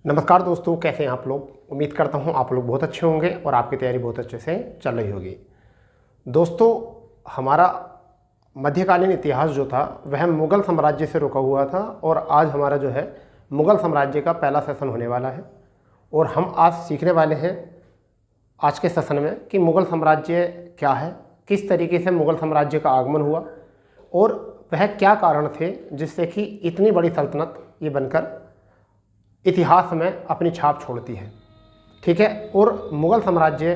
नमस्कार दोस्तों, कैसे हैं आप लोग। उम्मीद करता हूं आप लोग बहुत अच्छे होंगे और आपकी तैयारी बहुत अच्छे से चल रही होगी। दोस्तों, हमारा मध्यकालीन इतिहास जो था वह मुग़ल साम्राज्य से रुका हुआ था और आज हमारा जो है मुग़ल साम्राज्य का पहला सेशन होने वाला है। और हम आज सीखने वाले हैं आज के सेशन में कि मुग़ल साम्राज्य क्या है, किस तरीके से मुग़ल साम्राज्य का आगमन हुआ और वह क्या कारण थे जिससे कि इतनी बड़ी सल्तनत ये बनकर इतिहास में अपनी छाप छोड़ती है। ठीक है। और मुग़ल साम्राज्य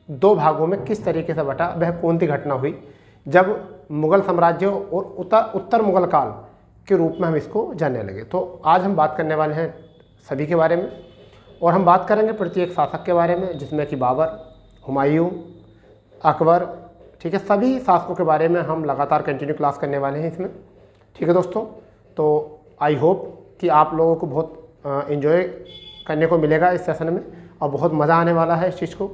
दो भागों में किस तरीके से बटा, वह कौन सी घटना हुई जब मुग़ल साम्राज्य और उत्तर मुग़ल काल के रूप में हम इसको जानने लगे। तो आज हम बात करने वाले हैं सभी के बारे में और हम बात करेंगे प्रत्येक शासक के बारे में, जिसमें कि बाबर, हुमायूं, अकबर। ठीक है, सभी शासकों के बारे में हम लगातार कंटिन्यू क्लास करने वाले हैं इसमें। ठीक है दोस्तों, तो आई होप कि आप लोगों को बहुत एंजॉय करने को मिलेगा इस सेशन में और बहुत मज़ा आने वाला है इस चीज़ को।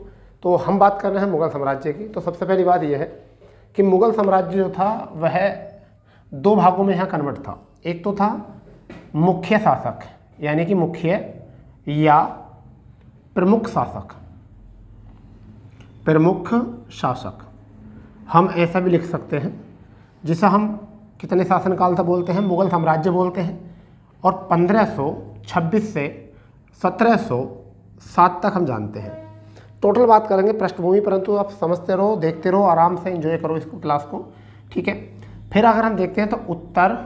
तो हम बात कर रहे हैं मुग़ल साम्राज्य की। तो सबसे पहली बात यह है कि मुग़ल साम्राज्य जो था वह दो भागों में यहाँ कन्वर्ट था। एक तो था मुख्य शासक, यानी कि मुख्य या प्रमुख शासक, प्रमुख शासक हम ऐसा भी लिख सकते हैं, जिसे हम कितने शासनकाल था बोलते हैं, मुग़ल साम्राज्य बोलते हैं। और 1526 से 1707 तक हम जानते हैं। टोटल बात करेंगे पृष्ठभूमि, परंतु आप समझते रहो, देखते रहो, आराम से एंजॉय करो इसको, क्लास को। ठीक है। फिर अगर हम देखते हैं तो उत्तर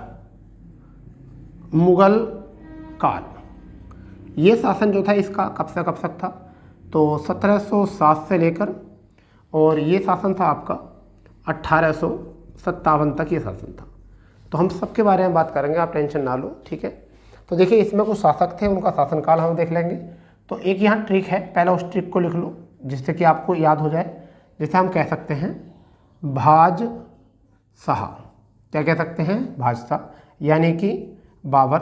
मुग़ल काल, ये शासन जो था इसका कब से कब तक था, तो 1707 से लेकर, और ये शासन था आपका 1857 तक ये शासन था। तो हम सबके बारे में बात करेंगे, आप टेंशन ना लो। ठीक है। तो देखिए, इसमें कुछ शासक थे, उनका शासनकाल हम देख लेंगे। तो एक यहाँ ट्रिक है, पहले उस ट्रिक को लिख लो जिससे कि आपको याद हो जाए। जैसे हम कह सकते हैं बादशाह, क्या कह सकते हैं, बादशाह, यानी कि बाबर।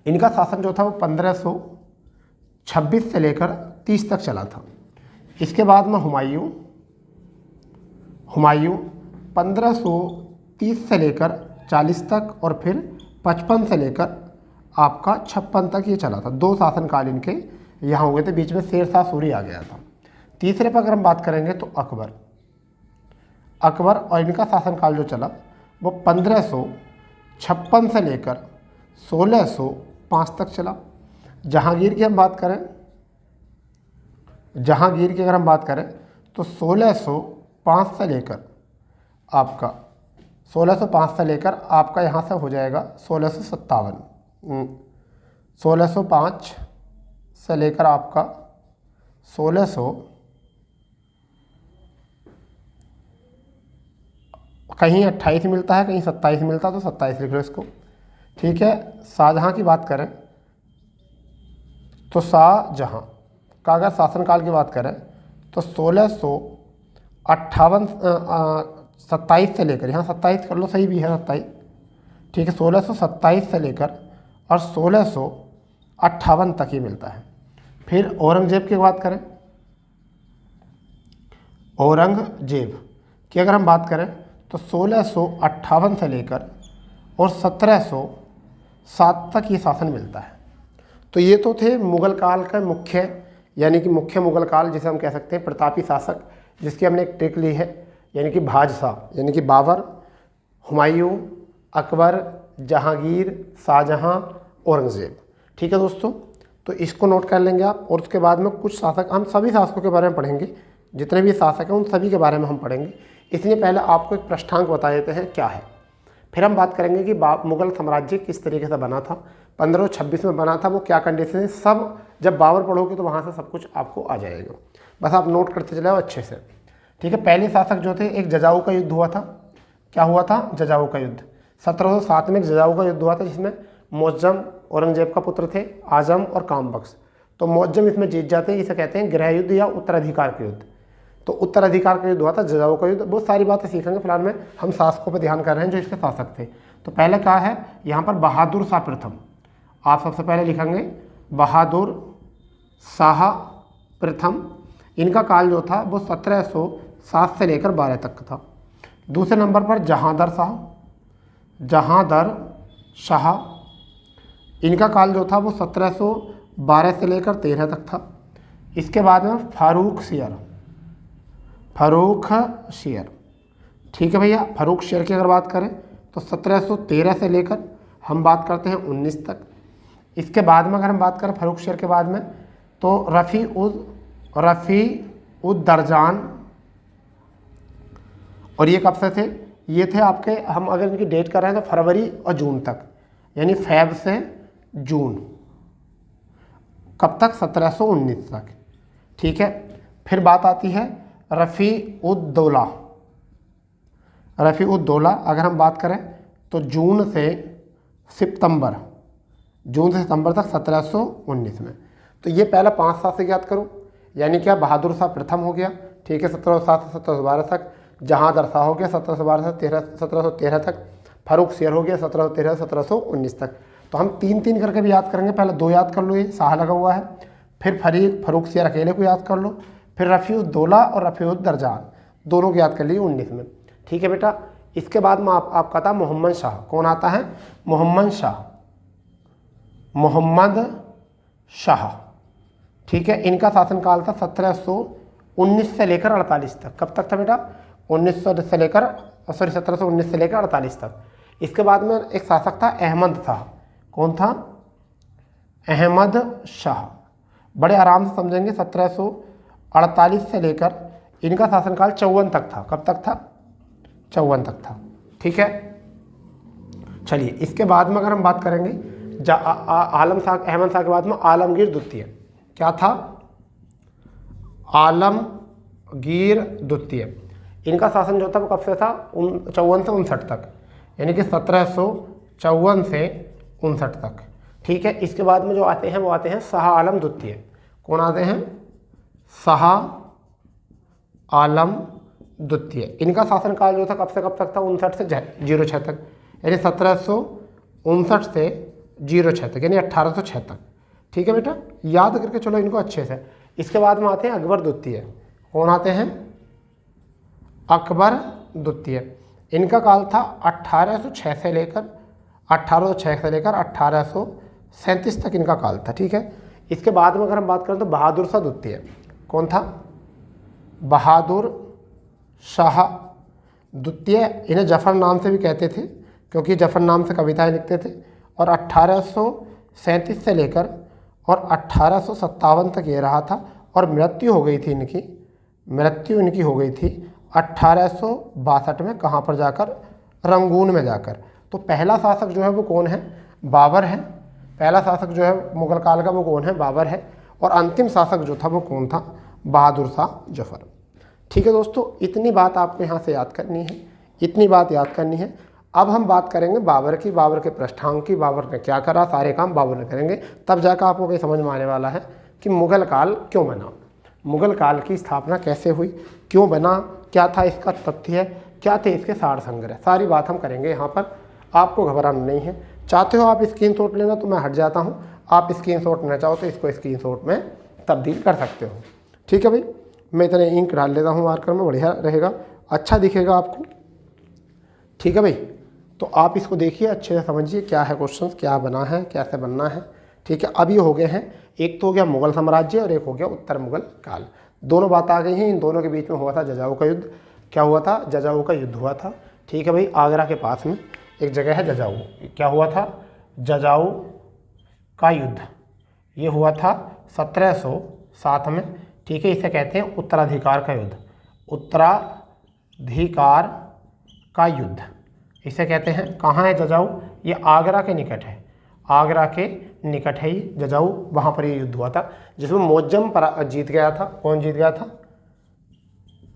इनका शासन जो था वो 1526 से लेकर 30 तक चला था। इसके बाद में हुमायूं 1530 से लेकर 40 तक, और फिर 55 से लेकर आपका 56 तक ये चला था। दो शासनकाल इनके यहाँ हुए थे, बीच में शेरशाह सूरी आ गया था। तीसरे पर अगर हम बात करेंगे तो अकबर, और इनका शासनकाल जो चला वो 1556 से लेकर 1605 तक चला। जहांगीर की अगर हम बात करें तो 1605 से लेकर आपका 1605 से लेकर आपका यहाँ से हो जाएगा 1657। 1605 से लेकर आपका 1600, कहीं 28 मिलता है, कहीं 27 मिलता है, तो 27 लिख लो इसको। ठीक है। शाहजहाँ की बात करें तो शाहजहाँ का अगर शासनकाल की बात करें तो 27 से लेकर, यहाँ 27 कर लो, सही भी है 27। ठीक है, 1627 से लेकर और 1658 तक ही मिलता है। फिर औरंगजेब की बात करें, औरंगजेब की अगर हम बात करें तो 1658 से लेकर और 1707 तक ये शासन मिलता है। तो ये तो थे मुग़ल काल का मुख्य, यानी कि मुख्य मुग़ल काल, जिसे हम कह सकते हैं प्रतापी शासक, जिसकी हमने एक ट्रिक ली है, यानी कि बादशाह, यानी कि बाबर, हुमायूं, अकबर, जहांगीर, शाहजहां, औरंगजेब। ठीक है दोस्तों, तो इसको नोट कर लेंगे आप। और उसके बाद में कुछ शासक, हम सभी शासकों के बारे में पढ़ेंगे, जितने भी शासक हैं उन सभी के बारे में हम पढ़ेंगे। इसलिए पहले आपको एक पृष्ठांक बता देते हैं क्या है। फिर हम बात करेंगे कि मुग़ल साम्राज्य किस तरीके से बना था, 1526 में बना था, वो क्या कंडीशन है, सब जब बाबर पढ़ोगे तो वहाँ से सब कुछ आपको आ जाएगा। बस आप नोट करते चले अच्छे से। ठीक है। पहले शासक जो थे, एक जजाऊ का युद्ध हुआ था। क्या हुआ था? जजाऊ का युद्ध। 1707 में एक जजाऊ का युद्ध हुआ था, जिसमें मुअज़्ज़म औरंगजेब का पुत्र थे, आजम और कामबख्श। तो मुअज़्ज़म इसमें जीत जाते हैं, इसे कहते हैं गृह युद्ध या उत्तराधिकार का युद्ध। तो उत्तराधिकार का युद्ध हुआ था, जजाऊ का युद्ध। बहुत सारी बातें सीखेंगे, फिलहाल में हम शासकों पर ध्यान कर रहे हैं जो इसके शासक थे। तो पहले क्या है यहाँ पर, बहादुर शाह प्रथम। आप सबसे पहले लिखेंगे बहादुर शाह प्रथम। इनका काल जो था वो 1707 से लेकर 12 तक था। दूसरे नंबर पर जहांदर शाह, इनका काल जो था वो 1712 से लेकर 13 तक था। इसके बाद में फ़र्रुख शेर, ठीक है भैया। फ़र्रुख शेर की अगर बात करें तो 1713 से लेकर हम बात करते हैं 19 तक। इसके बाद में अगर हम बात करें फ़र्रुख शेर के बाद में तो रफ़ी उद दरजान, और ये कब से थे, ये थे आपके, हम अगर इनकी डेट कर रहे हैं तो फरवरी और जून तक, यानी फ़ेब से जून, कब तक, 1719 तक, ठीक है। फिर बात आती है रफ़ी उद दौला। अगर हम बात करें तो जून से सितंबर तक 1719 में। तो ये पहला 5 साल से याद करूँ, यानी क्या, बहादुर शाह प्रथम हो गया, ठीक है, 1707 से 1712 तक। जहांगीर शाह हो गया 1712 से 1713 तक। फ़र्रुख शेर हो गया 1713 से 1719 तक। तो हम 3-3 करके भी याद करेंगे। पहले 2 याद कर लो, ये शाह लगा हुआ है, फिर फ़र्रुख शेर अकेले को याद कर लो, फिर रफ़ी उद दौला और रफ़ी उद दरजान दोनों को याद कर लिए 19 में, ठीक है बेटा। इसके बाद में आपका था मोहम्मद शाह। कौन आता है, मोहम्मद शाह, ठीक है। इनका शासनकाल था 1719 से लेकर 48 तक। कब तक था बेटा, 1719 से लेकर 48 तक। इसके बाद में एक शासक था अहमद शाह। कौन था, अहमद शाह। बड़े आराम से समझेंगे, 1748 से लेकर इनका शासनकाल 54 तक था। कब तक था, 54 तक था, ठीक है। चलिए, इसके बाद में अगर हम बात करेंगे अहमद शाह के बाद में आलमगीर द्वितीय। क्या था, आलमगीर द्वितीय। इनका शासन जो था वो कब से था, 54 से 59 तक, यानी कि 1754 से 59 तक, ठीक है। इसके बाद में जो आते हैं वो आते हैं शाह आलम द्वितीय। कौन आते हैं, शाह आलम द्वितीय। इनका शासनकाल जो था कब से कब तक था, 59 से 06 तक, यानी 1759 से 06 तक, यानी 1806 तक, ठीक है बेटा। याद करके चलो इनको अच्छे से। इसके बाद में आते हैं अकबर द्वितीय। कौन आते हैं, अकबर द्वितीय। इनका काल था 1806 से लेकर 1837 तक इनका काल था, ठीक है। इसके बाद में अगर हम बात करें तो बहादुर शाह द्वितीय। कौन था, बहादुर शाह द्वितीय। इन्हें जफर नाम से भी कहते थे, क्योंकि जफर नाम से कविताएं लिखते थे। और 1837 से लेकर और 1857 तक ये रहा था, और मृत्यु हो गई थी इनकी, हो गई थी 1862 में। कहाँ पर जाकर, रंगून में जाकर। तो पहला शासक जो है वो कौन है, बाबर है। पहला शासक जो है मुगल काल का वो कौन है, बाबर है। और अंतिम शासक जो था वो कौन था, बहादुर शाह जफर, ठीक है दोस्तों। इतनी बात आपको यहाँ से याद करनी है, इतनी बात याद करनी है। अब हम बात करेंगे बाबर की, बाबर के पृष्ठांक की, बाबर ने क्या करा, सारे काम बाबर ने करेंगे। तब जाकर आपको ये समझ में आने वाला है कि मुगल काल क्यों बना, मुगल काल की स्थापना कैसे हुई, क्यों बना, क्या था इसका तथ्य, क्या थे इसके सार संग्रह, सारी बात हम करेंगे यहाँ पर। आपको घबराना नहीं है। चाहते हो आप स्क्रीनशॉट लेना तो मैं हट जाता हूँ, आप स्क्रीनशॉट लेना चाहो तो इसको स्क्रीनशॉट में तब्दील कर सकते हो, ठीक है भाई। मैं इतने इंक डाल लेता हूँ मार्कर में, बढ़िया रहेगा, अच्छा दिखेगा आपको, ठीक है भाई। तो आप इसको देखिए, अच्छे से समझिए क्या है क्वेश्चन, क्या बना है, कैसे बनना है, ठीक है। अब ये हो गए हैं, एक तो हो गया मुगल साम्राज्य और एक हो गया उत्तर मुगल काल। दोनों बात आ गई हैं। इन दोनों के बीच में हुआ था जजाऊ का युद्ध। क्या हुआ था, जजाऊ का युद्ध हुआ था, ठीक है भाई। आगरा के पास में एक जगह है जजाऊ। क्या हुआ था, जजाऊ का युद्ध। ये हुआ था 1707 में, ठीक है। इसे कहते हैं उत्तराधिकार का युद्ध, उत्तराधिकार का युद्ध इसे कहते हैं। कहाँ है जजाऊ, ये आगरा के निकट है, आगरा के निकट है ये जजाऊ। वहाँ पर ये युद्ध हुआ था जिसमें मोज़म जीत गया था। कौन जीत गया था,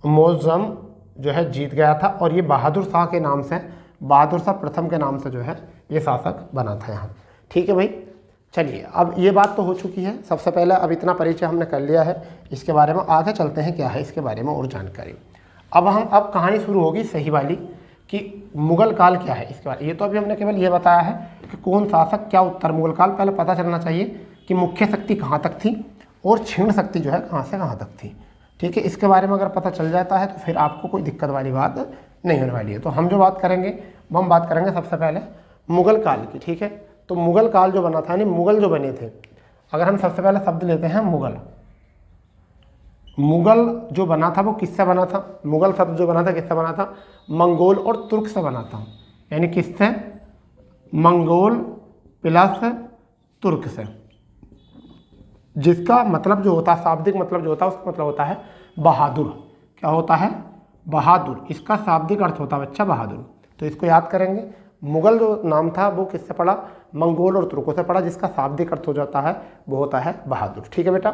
मोज़म जो है जीत गया था। और ये बहादुर शाह के नाम से, बहादुर शाह प्रथम के नाम से जो है ये शासक बना था यहाँ, ठीक है भाई। चलिए, अब ये बात तो हो चुकी है। सबसे पहले अब इतना परिचय हमने कर लिया है इसके बारे में। आगे चलते हैं क्या है इसके बारे में और जानकारी। अब कहानी शुरू होगी सही वाली कि मुगल काल क्या है इसके बारे। ये तो अभी हमने केवल ये बताया है कि कौन शासक, क्या उत्तर मुगल काल। पहले पता चलना चाहिए कि मुख्य शक्ति कहाँ तक थी और क्षीण शक्ति जो है कहाँ से कहाँ तक थी, ठीक है। इसके बारे में अगर पता चल जाता है तो फिर आपको कोई दिक्कत वाली बात नहीं होने वाली है। तो हम जो बात करेंगे वो हम बात करेंगे सबसे पहले मुगल काल की, ठीक है। तो मुगल काल जो बना था, यानी मुगल जो बने थे, अगर हम सबसे पहले शब्द लेते हैं मुगल, मुगल जो बना था वो किससे बना था? मुगल शब्द जो बना था किससे बना था? मंगोल और तुर्क से बना था। यानी किससे? मंगोल प्लस तुर्क से, जिसका मतलब जो होता है, शाब्दिक मतलब जो होता है, उसका मतलब होता है बहादुर। क्या होता है? बहादुर। इसका शाब्दिक अर्थ होता है बच्चा बहादुर। तो इसको याद करेंगे। मुगल जो नाम था वो किससे पड़ा? मंगोल और तुर्कों से पड़ा, जिसका शाब्दिक अर्थ हो जाता है वो होता है बहादुर। ठीक है बेटा।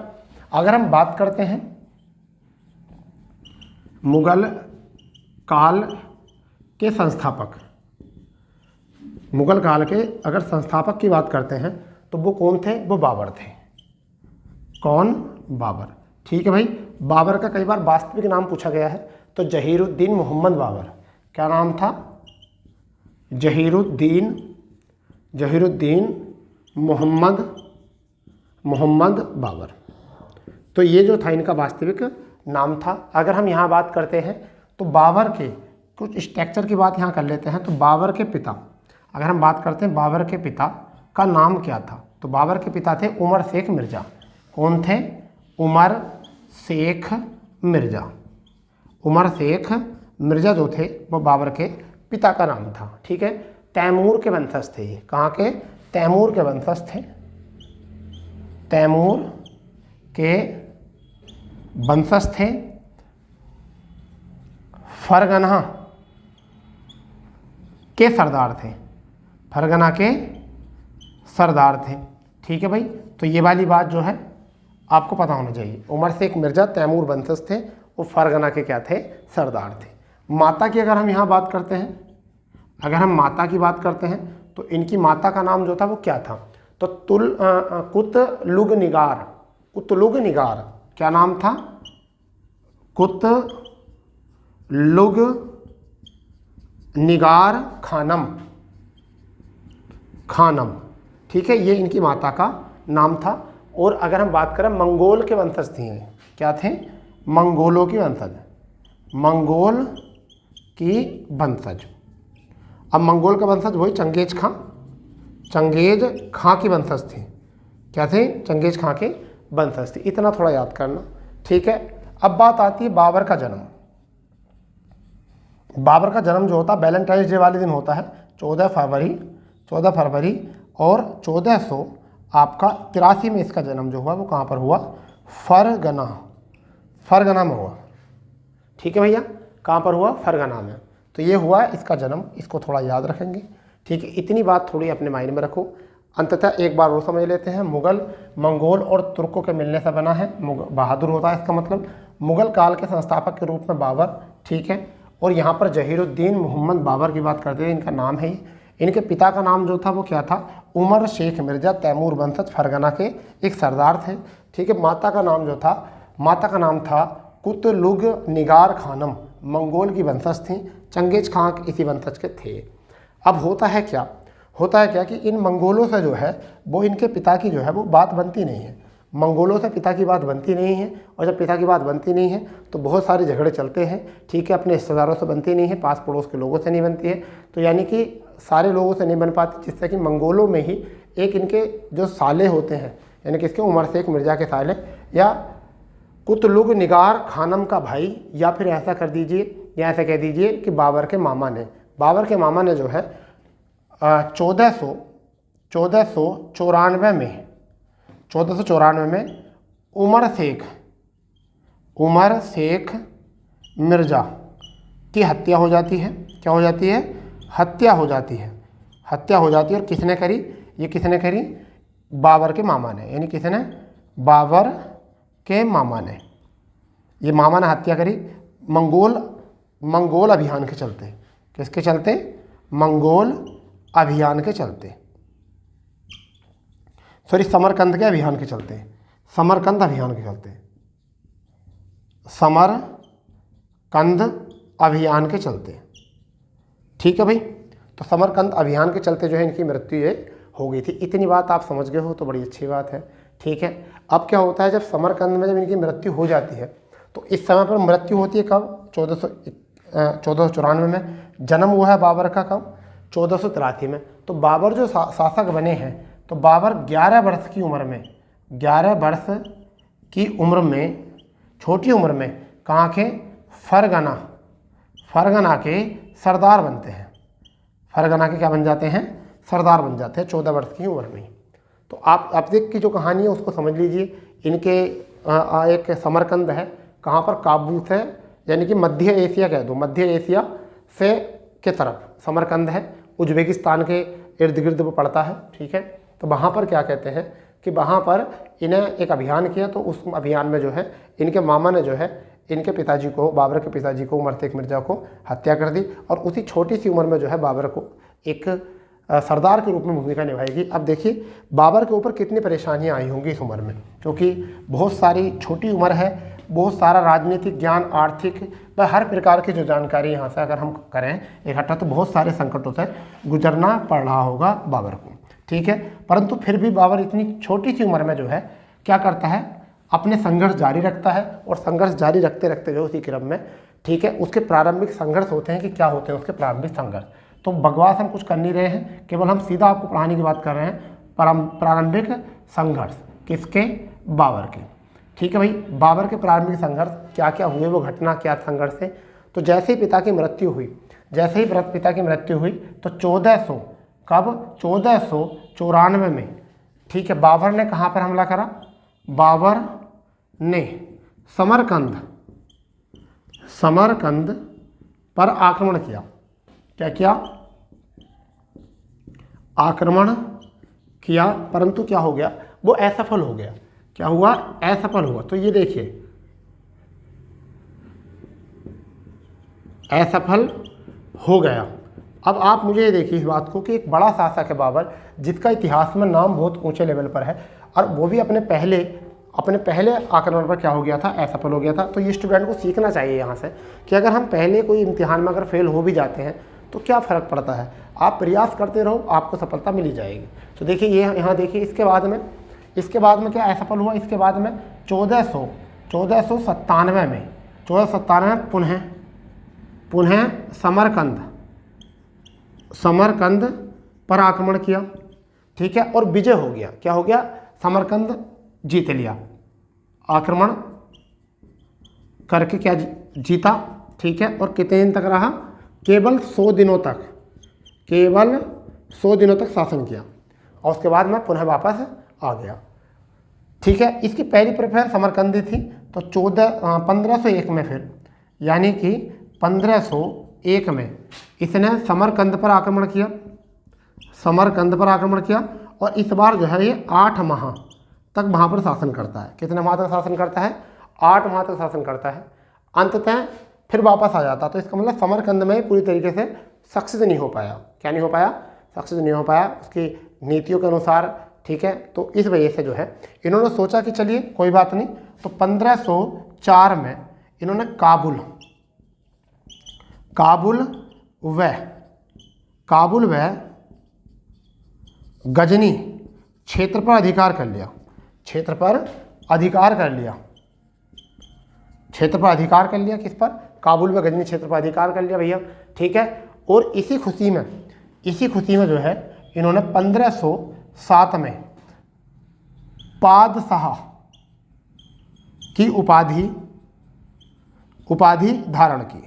अगर हम बात करते हैं मुगल काल के संस्थापक, मुगल काल के अगर संस्थापक की बात करते हैं तो वो कौन थे? वो बाबर थे। कौन? बाबर। ठीक है भाई। बाबर का कई बार वास्तविक नाम पूछा गया है, तो जहीरुद्दीन मोहम्मद बाबर। क्या नाम था? जहीरुद्दीन मोहम्मद बाबर। तो ये जो था इनका वास्तविक नाम था। अगर हम यहाँ बात करते हैं तो बाबर के कुछ स्ट्रक्चर की बात यहाँ कर लेते हैं। तो बाबर के पिता, अगर हम बात करते हैं बाबर के पिता का नाम क्या था, तो बाबर के पिता थे उमर शेख मिर्ज़ा। कौन थे? उमर शेख मिर्ज़ा। उमर शेख मिर्ज़ा जो थे वो बाबर के पिता का नाम था। ठीक है। तैमूर के वंशज थे ये। कहाँ के? तैमूर के वंशज थे। तैमूर के वंशज थे। फरगना के सरदार थे। फरगना के सरदार थे। ठीक है भाई। तो ये वाली बात जो है आपको पता होना चाहिए। उमर शेख मिर्ज़ा तैमूर वंशज थे, वो फरगना के क्या थे? सरदार थे। माता की अगर हम यहाँ बात करते हैं, अगर हम माता की बात करते हैं तो इनकी माता का नाम जो था वो क्या था? तो कुतलुग निगार। क्या नाम था? कुतलुग निगार खानम। ठीक है। ये इनकी माता का नाम था। और अगर हम बात करें मंगोल के वंशज थे। क्या थे? मंगोलों की वंशज। मंगोल की वंशज। अब मंगोल का वंशज वही चंगेज खां की वंशज थे। क्या थे? चंगेज खां के वंशज थे। इतना थोड़ा याद करना। ठीक है। अब बात आती है बाबर का जन्म। बाबर का जन्म जो होता है वैलेंटाइंस डे वाले दिन होता है, 14 फरवरी और 1483 में इसका जन्म जो हुआ वो कहाँ पर हुआ? फरगना में हुआ। ठीक है भैया। कहाँ पर हुआ? फरगना में। तो ये हुआ इसका जन्म। इसको थोड़ा याद रखेंगे। ठीक है। इतनी बात थोड़ी अपने माइंड में रखो। अंततः एक बार वो समझ लेते हैं, मुगल मंगोल और तुर्कों के मिलने से बना है। बहादुर होता है इसका मतलब। मुगल काल के संस्थापक के रूप में बाबर। ठीक है। और यहाँ पर जहीरुद्दीन मोहम्मद बाबर की बात करते हैं, इनका नाम है। इनके पिता का नाम जो था वो क्या था? उमर शेख मिर्ज़ा तैमूर वंशज फरगना के एक सरदार थे। ठीक है। माता का नाम जो था, माता का नाम था कुतलुग निगार खानम। मंगोल की वंशज थी। चंगेज खां इसी वंशज के थे। अब होता है क्या कि इन मंगोलों से जो है वो इनके पिता की जो है वो बात बनती नहीं है। मंगोलों से पिता की बात बनती नहीं है। और जब पिता की बात बनती नहीं है तो बहुत सारे झगड़े चलते हैं। ठीक है। अपने रिश्तेदारों से बनती नहीं है, पास पड़ोस के लोगों से नहीं बनती है। तो यानी कि सारे लोगों से नहीं बन पाती, जिससे कि मंगोलों में ही एक इनके जो साले होते हैं, यानी कि इसके उमर शेख मिर्ज़ा के साले या कुतलुग निगार खानम का भाई, या फिर ऐसा कर दीजिए या ऐसा कह दीजिए कि बाबर के मामा ने जो है 1494 में उमर शेख मिर्ज़ा की हत्या हो जाती है। क्या हो जाती है? हत्या हो जाती है। और किसने करी? ये किसने करी? बाबर के मामा ने। यानी किसने? बाबर के मामा ने। ये मामा ने हत्या करी मंगोल अभियान के चलते। किसके चलते? मंगोल अभियान के चलते। समरकंद के अभियान के चलते। समरकंद अभियान के चलते। ठीक है भाई। तो समरकंद अभियान के चलते जो है इनकी मृत्यु ये हो गई थी। इतनी बात आप समझ गए हो तो बड़ी अच्छी बात है। ठीक है। अब क्या होता है, जब समरकंद में जब इनकी मृत्यु हो जाती है तो इस समय पर मृत्यु होती है कब? 1494 में। जन्म हुआ है बाबर का कब? 1483 में। तो बाबर जो शासक बने हैं, तो बाबर 11 वर्ष की उम्र में, 11 वर्ष की उम्र में, छोटी उम्र में कहाँ के, फरगना के सरदार बनते हैं। फरगना के क्या बन जाते हैं, सरदार बन जाते हैं 14 वर्ष की उम्र में। तो आप अब तक की जो कहानी है उसको समझ लीजिए। इनके एक समरकंद है, कहाँ पर, काबुल से, यानी कि मध्य एशिया कह दो, मध्य एशिया से के तरफ समरकंद है, उज्बेकिस्तान के इर्द गिर्द वो पड़ता है, ठीक है। तो वहाँ पर क्या कहते हैं कि वहाँ पर इन्हें एक अभियान किया, तो उस अभियान में जो है इनके मामा ने जो है इनके पिताजी को, बाबर के पिताजी को, उमर शेख मिर्ज़ा को हत्या कर दी, और उसी छोटी सी उम्र में जो है बाबर को एक सरदार के रूप में भूमिका निभाएगी। अब देखिए बाबर के ऊपर कितनी परेशानियां आई होंगी इस उम्र में, क्योंकि बहुत सारी छोटी उम्र है, बहुत सारा राजनीतिक ज्ञान, आर्थिक व हर प्रकार की जो जानकारी यहाँ से अगर हम करें इकट्ठा, तो बहुत सारे संकटों से गुजरना पड़ रहा होगा बाबर को, ठीक है। परंतु फिर भी बाबर इतनी छोटी सी उम्र में जो है क्या करता है, अपने संघर्ष जारी रखता है, और संघर्ष जारी रखते रखते जो उसी क्रम में, ठीक है, उसके प्रारंभिक संघर्ष होते हैं कि क्या होते हैं उसके प्रारंभिक संघर्ष। तो बकवास हम कुछ कर नहीं रहे हैं, केवल हम सीधा आपको पढ़ाने की बात कर रहे हैं, प्रारंभिक संघर्ष किसके, बाबर के, ठीक है भाई। बाबर के प्रारंभिक संघर्ष क्या क्या हुए, वो घटना क्या संघर्ष है। तो जैसे ही पिता की मृत्यु हुई, जैसे ही पिता की मृत्यु हुई, तो 1400 कब, 1494 में, ठीक है, बाबर ने कहाँ पर हमला करा, बाबर ने समरकंद पर आक्रमण किया। क्या किया, आक्रमण किया, परंतु क्या हो गया, वो असफल हो गया। क्या हुआ, असफल हुआ। तो ये देखिए असफल हो गया। अब आप मुझे ये देखिए इस बात को कि एक बड़ा शासक है बाबर, जिसका इतिहास में नाम बहुत ऊंचे लेवल पर है, और वो भी अपने पहले आक्रमण पर क्या हो गया था, असफल हो गया था। तो ये स्टूडेंट को सीखना चाहिए यहाँ से कि अगर हम पहले कोई इम्तिहान में अगर फेल हो भी जाते हैं तो क्या फ़र्क पड़ता है, आप प्रयास करते रहो, आपको सफलता मिल ही जाएगी। तो देखिए ये यहाँ देखिए, इसके बाद में क्या असफल हुआ, इसके बाद में 1497 में, 1497 पुनः समरकंद पर आक्रमण किया, ठीक है, और विजय हो गया। क्या हो गया, समरकंद जीत लिया, आक्रमण करके क्या जीता, ठीक है। और कितने दिन तक रहा, केवल 100 दिनों तक शासन किया, और उसके बाद में पुनः वापस आ गया, ठीक है। इसकी पहली प्रेफरेंस समरकंदी थी। तो 1501 में फिर, यानी कि 1501 में इसने समरकंद पर आक्रमण किया, और इस बार जो है ये 8 माह तक वहाँ पर शासन करता है। कितने माह तक शासन करता है, 8 माह तक शासन करता है। अंततः फिर वापस आ जाता। तो इसका मतलब समरकंद में पूरी तरीके से सक्सेस नहीं हो पाया। क्या नहीं हो पाया, सक्सेस नहीं हो पाया उसकी नीतियों के अनुसार, ठीक है। तो इस वजह से जो है इन्होंने सोचा कि चलिए कोई बात नहीं। तो 1504 में इन्होंने काबुल व गजनी क्षेत्र पर अधिकार कर लिया। क्षेत्र पर अधिकार कर लिया किस पर, काबुल व गजनी क्षेत्र पर अधिकार कर लिया भैया, ठीक है। और इसी खुशी में जो है इन्होंने 1507 में पादशाह की उपाधि धारण की,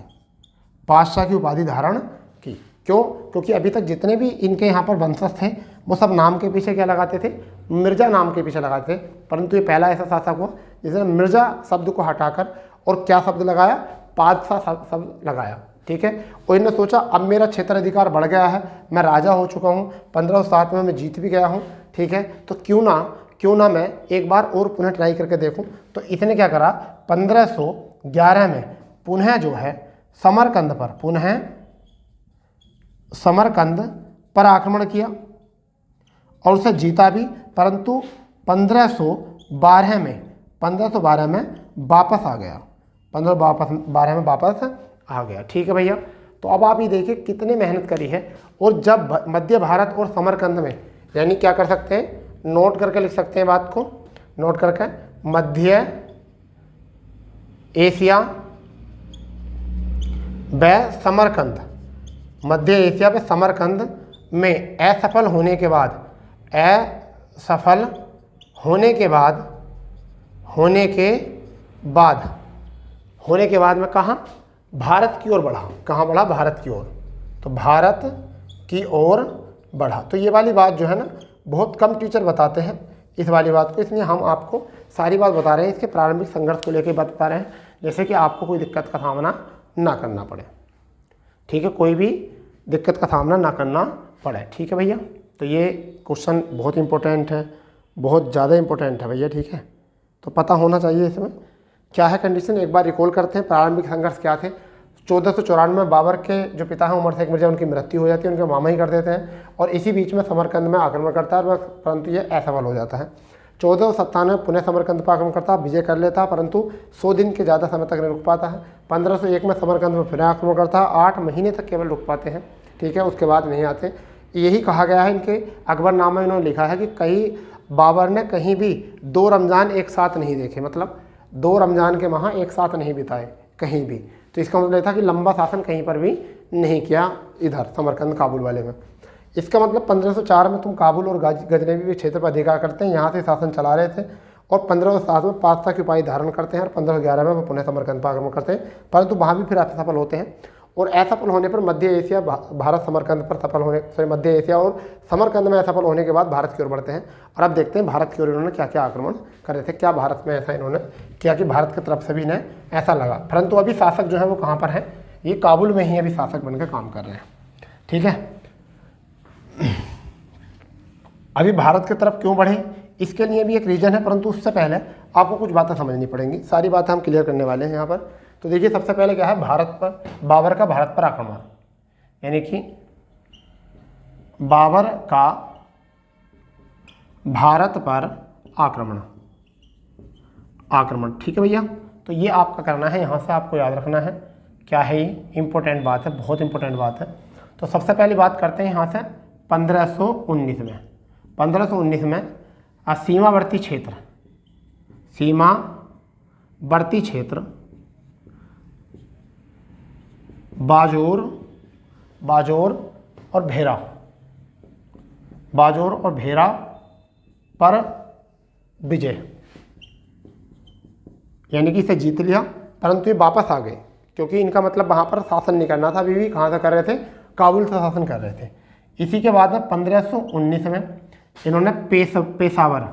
बादशाह की उपाधि धारण की। क्यों, क्योंकि अभी तक जितने भी इनके यहाँ पर वंशज थे वो सब नाम के पीछे क्या लगाते थे, मिर्जा नाम के पीछे लगाते थे। परंतु ये पहला ऐसा शासक हुआ जिसने मिर्जा शब्द को हटाकर और क्या शब्द लगाया, पादशाह शब्द लगाया, ठीक है। और इन्होंने सोचा अब मेरा क्षेत्र अधिकार बढ़ गया है, मैं राजा हो चुका हूँ, 1507 में मैं जीत भी गया हूँ, ठीक है। तो क्यों ना मैं एक बार और पुनः ट्राई करके देखूँ। तो इसने क्या करा, 1511 में पुनः जो है समरकंद पर आक्रमण किया और उसे जीता भी। परंतु 1512 में वापस आ गया, 1512 में वापस आ गया, ठीक है भैया। तो अब आप ये देखिए कितनी मेहनत करी है। और जब मध्य भारत और समरकंद में, यानी क्या कर सकते हैं, नोट करके लिख सकते हैं बात को, नोट करके, मध्य एशिया व समरकंद मध्य एशिया पे समरकंद में असफल होने के बाद में कहाँ, भारत की ओर बढ़ा। कहाँ बढ़ा, भारत की ओर। तो भारत की ओर बढ़ा। तो ये वाली बात जो है ना बहुत कम टीचर बताते हैं इस वाली बात को, इसलिए हम आपको सारी बात बता रहे हैं। इसके प्रारंभिक संघर्ष को लेकर बता रहे हैं, जैसे कि आपको कोई दिक्कत का सामना ना करना पड़े। ठीक है, कोई भी दिक्कत का सामना ना करना पड़े। ठीक है भैया, तो ये क्वेश्चन बहुत इंपॉर्टेंट है, बहुत ज़्यादा इंपॉर्टेंट है भैया। ठीक है, तो पता होना चाहिए इसमें क्या है कंडीशन। एक बार रिकॉल करते हैं प्रारंभिक संघर्ष क्या थे। 1494 में बाबर के जो पिता हैं उमर शेख मिर्जा, उनकी मृत्यु हो जाती है, उनके मामा ही कर देते हैं, और इसी बीच में समरकंद में आक्रमण करता है, परंतु ये असफल हो जाता है। 1497 पुनः समरकंद पर आक्रमण करता है, विजय कर लेता है, परंतु 100 दिन के ज़्यादा समय तक नहीं रुक पाता है। 1501 में समरकंद में फिर आक्रमण करता है, 8 महीने तक केवल रुक पाते हैं। ठीक है, उसके बाद नहीं आते। यही कहा गया है इनके अकबरनामा में, इन्होंने लिखा है कि बाबर ने कहीं भी 2 रमज़ान एक साथ नहीं देखे, मतलब 2 रमज़ान के माह एक साथ नहीं बिताए कहीं भी। तो इसका मतलब था कि लंबा शासन कहीं पर भी नहीं किया इधर समरकंद काबुल वाले में। इसका मतलब 1504 में तुम काबुल और गजनवी के क्षेत्र पर अधिकार करते हैं, यहाँ से शासन चला रहे थे, और 1507 में पातशाह की उपाधि धारण करते हैं, और 1511 में वो पुनः समरकंद पर आक्रमण करते हैं, परंतु वहाँ भी फिर असफल होते हैं। और असफल होने पर मध्य एशिया भारत समरकंद पर सफल होने मध्य एशिया और समरकंद में असफल होने के बाद भारत की ओर बढ़ते हैं। और अब देखते हैं भारत की ओर इन्होंने क्या क्या आक्रमण कर रहे थे, क्या भारत में ऐसा इन्होंने किया कि भारत की तरफ से भी इन्हें ऐसा लगा। परंतु अभी शासक जो है वो कहाँ पर है, ये काबुल में ही अभी शासक बनकर काम कर रहे हैं। ठीक है, अभी भारत की तरफ क्यों बढ़े, इसके लिए भी एक रीज़न है, परंतु उससे पहले आपको कुछ बातें समझनी पड़ेंगी। सारी बातें हम क्लियर करने वाले हैं यहाँ पर। तो देखिए, सबसे पहले क्या है, बाबर का भारत पर आक्रमण, यानी कि बाबर का भारत पर आक्रमण। ठीक है भैया, तो ये आपका करना है, यहाँ से आपको याद रखना है क्या है, ये इंपॉर्टेंट बात है, बहुत इंपॉर्टेंट बात है। तो सबसे पहली बात करते हैं यहाँ से 1519 में सीमावर्ती क्षेत्र बाजोर और भेरा पर विजय, यानी कि इसे जीत लिया, परंतु ये वापस आ गए, क्योंकि इनका मतलब वहाँ पर शासन नहीं करना था। अभी भी कहाँ से कर रहे थे, काबुल से शासन कर रहे थे। इसी के बाद में 1519 में इन्होंने पेशावर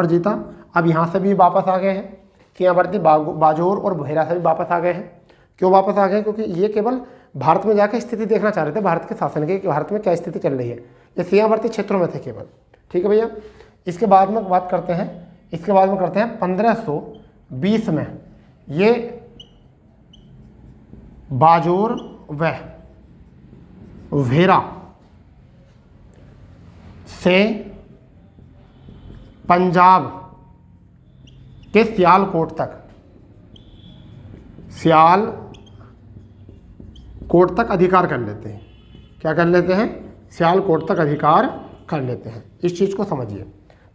जीता। अब यहाँ से भी वापस आ गए हैं, सीमावर्ती बाजोर और भेरा से भी वापस आ गए हैं। क्यों वापस आ गए, क्योंकि ये केवल भारत में जाकर स्थिति देखना चाह रहे थे, भारत के शासन की, कि भारत में क्या स्थिति चल रही है। ये सीमावर्ती क्षेत्रों में थे केवल। ठीक है भैया, इसके बाद में बात करते हैं, 1520 में ये बाजोर व भेरा से पंजाब के सियालकोट तक अधिकार कर लेते हैं। क्या कर लेते हैं, सियालकोट तक अधिकार कर लेते हैं। इस चीज़ को समझिए,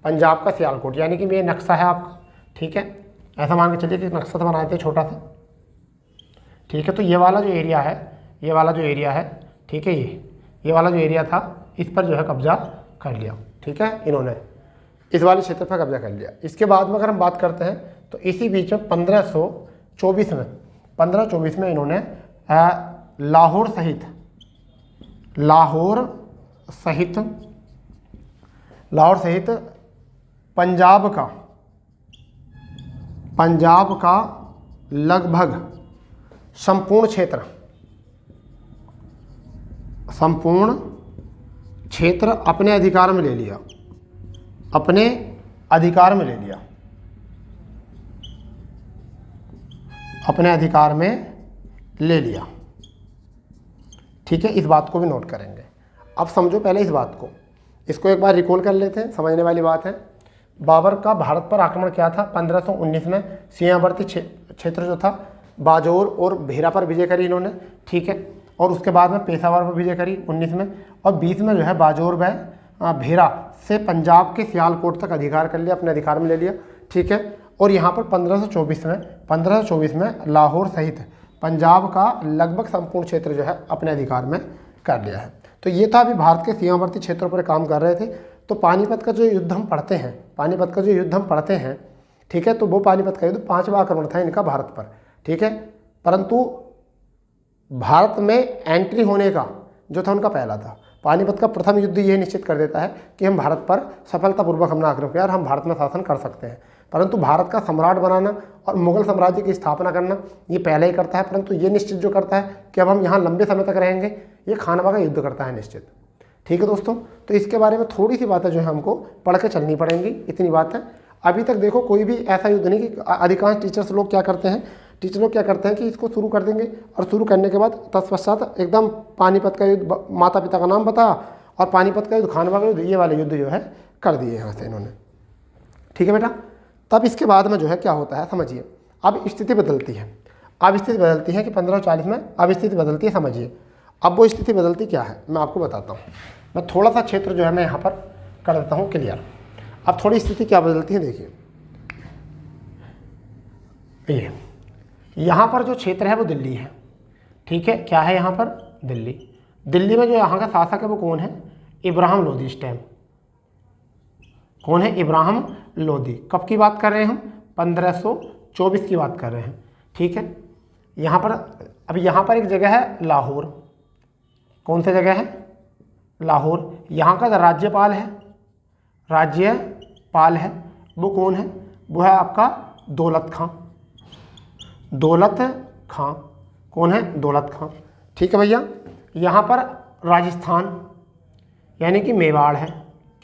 पंजाब का सियालकोट, यानी कि ये नक्शा है आपका। ठीक है, ऐसा मान के चलिए कि नक्शा तो बनाते हैं छोटा सा। ठीक है, तो ये वाला जो एरिया है, ठीक है, ये वाला जो एरिया था, इस पर जो है कब्जा कर लिया। ठीक है, इन्होंने इस वाले क्षेत्र पर कब्जा कर लिया। इसके बाद में अगर हम बात करते हैं तो इसी बीच में 1524 में इन्होंने लाहौर सहित पंजाब का लगभग संपूर्ण क्षेत्र अपने अधिकार में ले लिया। ठीक है, इस बात को भी नोट करेंगे। अब समझो पहले इस बात को, इसको एक बार रिकॉल कर लेते हैं, समझने वाली बात है। बाबर का भारत पर आक्रमण क्या था, 1519 में सीमावर्ती क्षेत्र जो था बाजोर और भेरा पर विजय करी इन्होंने। ठीक है, और उसके बाद में पेशावर पर विजय करी 19 में, और 20 में जो है बाजोर व भेरा से पंजाब के सियालकोट तक अधिकार कर लिया, अपने अधिकार में ले लिया। ठीक है, और यहाँ पर 1524 में लाहौर सहित पंजाब का लगभग संपूर्ण क्षेत्र जो है अपने अधिकार में कर लिया है। तो ये था, अभी भारत के सीमावर्ती क्षेत्रों पर काम कर रहे थे। तो पानीपत का जो युद्ध हम पढ़ते हैं, पानीपत का जो युद्ध हम पढ़ते हैं, ठीक है, तो वो पानीपत का युद्ध 5वां आक्रमण था इनका भारत पर, ठीक है। परंतु भारत में एंट्री होने का जो था उनका पहला था। पानीपत का प्रथम युद्ध ये निश्चित कर देता है कि हम भारत पर सफलतापूर्वक हमने आक्रमण किया और हम भारत में शासन कर सकते हैं। परंतु भारत का सम्राट बनाना और मुगल साम्राज्य की स्थापना करना ये पहले ही करता है, परंतु ये निश्चित जो करता है कि अब हम यहाँ लंबे समय तक रहेंगे, ये खानवा का युद्ध करता है निश्चित। ठीक है दोस्तों, तो इसके बारे में थोड़ी सी बातें जो है हमको पढ़ के चलनी पड़ेंगी, इतनी बात है। अभी तक देखो कोई भी ऐसा युद्ध नहीं कि अधिकांश टीचर्स लोग क्या करते हैं, टीचर लोग क्या करते हैं कि इसको शुरू कर देंगे और शुरू करने के बाद तत्पश्चात एकदम पानीपत का युद्ध, माता पिता का नाम बताया और पानीपत का युद्ध, खानवा का युद्ध, ये वाले युद्ध जो है कर दिए यहाँ से इन्होंने। ठीक है बेटा, तब इसके बाद में जो है क्या होता है समझिए। अब स्थिति बदलती है, अब स्थिति बदलती है कि 1540 में अब स्थिति बदलती है, समझिए। अब वो स्थिति बदलती क्या है मैं आपको बताता हूँ। मैं थोड़ा सा क्षेत्र जो है मैं यहाँ पर कर देता हूँ क्लियर। अब थोड़ी स्थिति क्या बदलती है देखिए, ये यहाँ पर जो क्षेत्र है वो दिल्ली है। ठीक है, क्या है यहाँ पर, दिल्ली। दिल्ली में जो यहाँ का शासक है वो कौन है, इब्राहिम लोदी। इस टाइम कौन है, इब्राहिम लोदी। कब की बात कर रहे हैं हम, 1524 की बात कर रहे हैं। ठीक है, यहाँ पर अब यहाँ पर एक जगह है लाहौर। कौन सी जगह है, लाहौर। यहाँ का राज्यपाल है, राज्यपाल है वो कौन है, वो है आपका दौलत खां। दौलत खां कौन है, दौलत खां। ठीक है भैया, यहाँ पर राजस्थान यानी कि मेवाड़ है,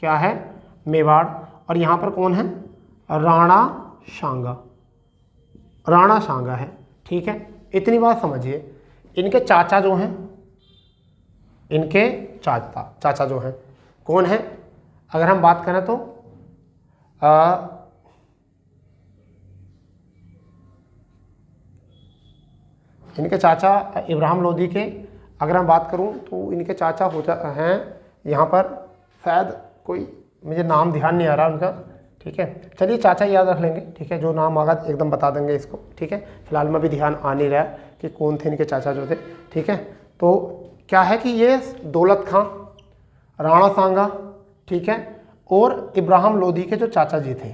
क्या है, मेवाड़। और यहाँ पर कौन है, राणा सांगा, राणा सांगा है। ठीक है, इतनी बात समझिए। इनके चाचा जो हैं, इनके चाचा जो हैं कौन है, अगर हम बात करें तो इनके चाचा इब्राहिम लोदी के अगर हम बात करूं तो इनके चाचा हैं यहाँ पर, शायद कोई मुझे नाम ध्यान नहीं आ रहा उनका। ठीक है, चलिए चाचा याद रख लेंगे। ठीक है, जो नाम आगा एकदम बता देंगे इसको। ठीक है, फिलहाल में भी ध्यान आ नहीं रहा है कि कौन थे इनके चाचा जो थे। ठीक है, तो क्या है कि ये दौलत खां, राणा सांगा, ठीक है, और इब्राहिम लोदी के जो चाचा जी थे।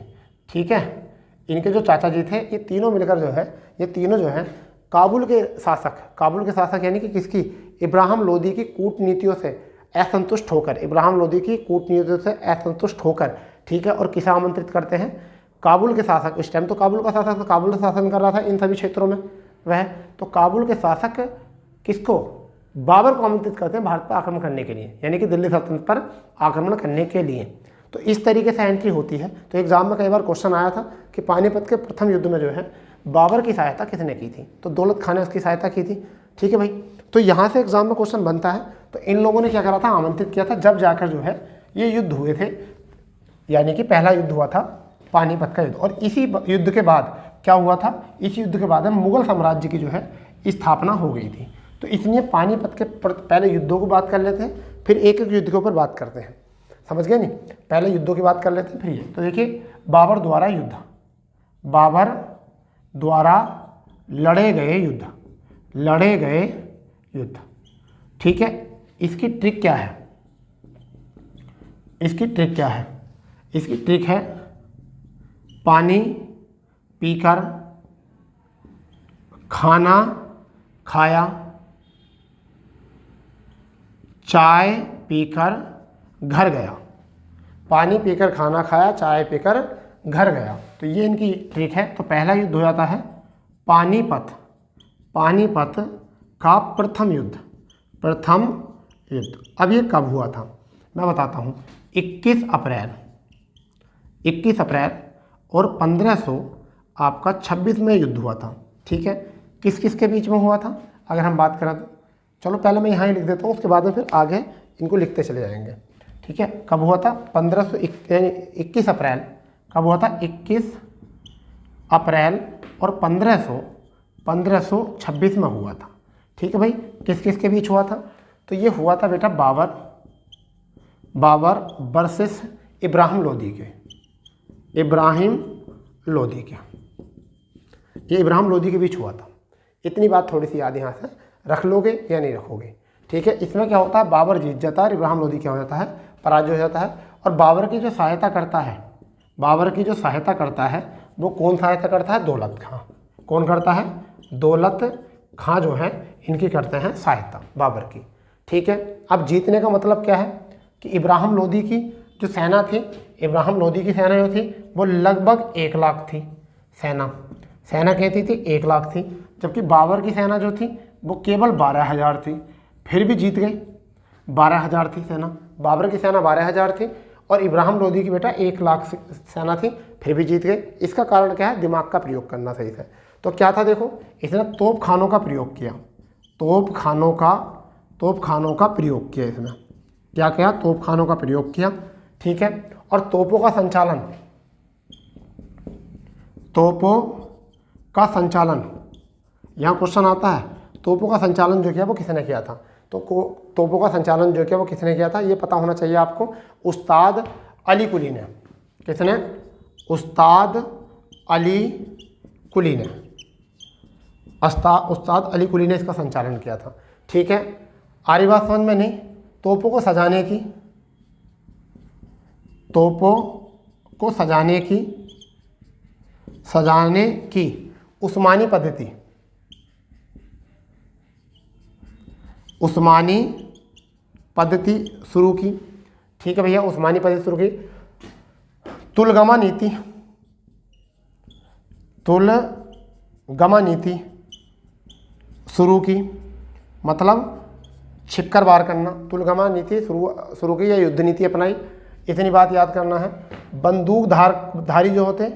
ठीक है, इनके जो चाचा जी थे ये तीनों मिलकर जो है, ये तीनों जो हैं काबुल के शासक यानी कि किसकी, इब्राहिम लोदी की कूटनीतियों से असंतुष्ट होकर, इब्राहिम लोदी की कूटनीतियों से असंतुष्ट होकर, ठीक है, और किसे आमंत्रित करते हैं, काबुल के शासक। उस टाइम तो काबुल का शासक, काबुल का शासन कर रहा था इन सभी क्षेत्रों में वह, तो काबुल के शासक किसको, बाबर को आमंत्रित करते हैं भारत पर आक्रमण करने के लिए, यानी कि दिल्ली सल्तनत पर आक्रमण करने के लिए। तो इस तरीके से एंट्री होती है। तो एग्जाम में कई बार क्वेश्चन आया था कि पानीपत के प्रथम युद्ध में जो है बाबर की सहायता किसने की थी, तो दौलत खान ने उसकी सहायता की थी। ठीक है भाई, तो यहाँ से एग्जाम में क्वेश्चन बनता है। तो इन लोगों ने क्या करा था, आमंत्रित किया था, जब जाकर जो है ये युद्ध हुए थे, यानी कि पहला युद्ध हुआ था पानीपत का युद्ध। और इसी युद्ध के बाद क्या हुआ था, इस युद्ध के बाद मुगल साम्राज्य की जो है स्थापना हो गई थी। तो इसलिए पानीपत के पहले युद्धों को बात कर लेते हैं, फिर एक एक युद्ध के ऊपर बात करते हैं। समझ गए नहीं, पहले युद्धों की बात कर लेते हैं फिर ये। तो देखिए, बाबर द्वारा युद्ध, बाबर द्वारा लड़े गए युद्ध। ठीक है, इसकी ट्रिक क्या है, इसकी ट्रिक है पानी पीकर खाना खाया, चाय पीकर घर गया। पानी पीकर खाना खाया, चाय पीकर घर गया, तो ये इनकी ट्रिक है। तो पहला युद्ध हो जाता है पानीपत का प्रथम युद्ध। अब ये कब हुआ था मैं बताता हूँ, 21 अप्रैल और 1526 में युद्ध हुआ था। ठीक है, किस किस के बीच में हुआ था अगर हम बात करें तो, चलो पहले मैं यहाँ ही लिख देता हूँ, उसके बाद में फिर आगे इनको लिखते चले जाएंगे। ठीक है, कब हुआ था, 21 अप्रैल, कब हुआ था, 21 अप्रैल और 1526 में हुआ था। ठीक है भाई, किस किस के बीच हुआ था, तो ये हुआ था बेटा बाबर वर्सेस इब्राहिम लोदी के, ये इब्राहिम लोदी के बीच हुआ था। इतनी बात थोड़ी सी याद यहाँ से रख लोगे या नहीं रखोगे। ठीक है, इसमें क्या होता है, बाबर जीत जाता है और इब्राहिम लोदी क्या हो जाता है, पराजय हो जाता है। और बाबर की जो सहायता करता है, बाबर की जो सहायता करता है वो कौन सहायता करता है, दौलत खां। कौन करता है, दौलत खां जो है इनकी करते हैं सहायता बाबर की। ठीक है, अब जीतने का मतलब क्या है कि इब्राहिम लोदी की जो सेना थी, इब्राहिम लोदी की सेना जो थी वो लगभग 1 लाख थी। सेना कहती थी 1 लाख थी, जबकि बाबर की सेना जो थी वो केवल 12,000 थी। फिर भी जीत गए, 12,000 थी सेना, बाबर की सेना 12,000 थी और इब्राहिम लोदी की बेटा 1 लाख सेना थी, फिर भी जीत गए। इसका कारण क्या है, दिमाग का प्रयोग करना सही से। तो क्या था देखो, इसने तोप खानों का प्रयोग किया, तोप खानों का प्रयोग किया इसने। क्या किया, तोप खानों का प्रयोग किया। ठीक है, और तोपों का संचालन यहाँ क्वेश्चन आता है, तोपों का संचालन जो किया वो किसने किया था। तो तोपों का संचालन जो किया वो किसने किया था, ये पता होना चाहिए आपको, उस्ताद अली कुली ने। किसने, उस्ताद अली कुली ने, उस्ताद अली कुली ने इसका संचालन किया था। ठीक है, आरी बात समझ में नहीं। तोपों को सजाने की उस्मानी पद्धति शुरू की। ठीक है भैया, उस्मानी पद्धति शुरू की। तुलगमा नीति शुरू की, मतलब छिक्कर वार करना। तुलगमा नीति शुरू की या युद्ध नीति अपनाई, इतनी बात याद करना है। बंदूकधारी जो होते,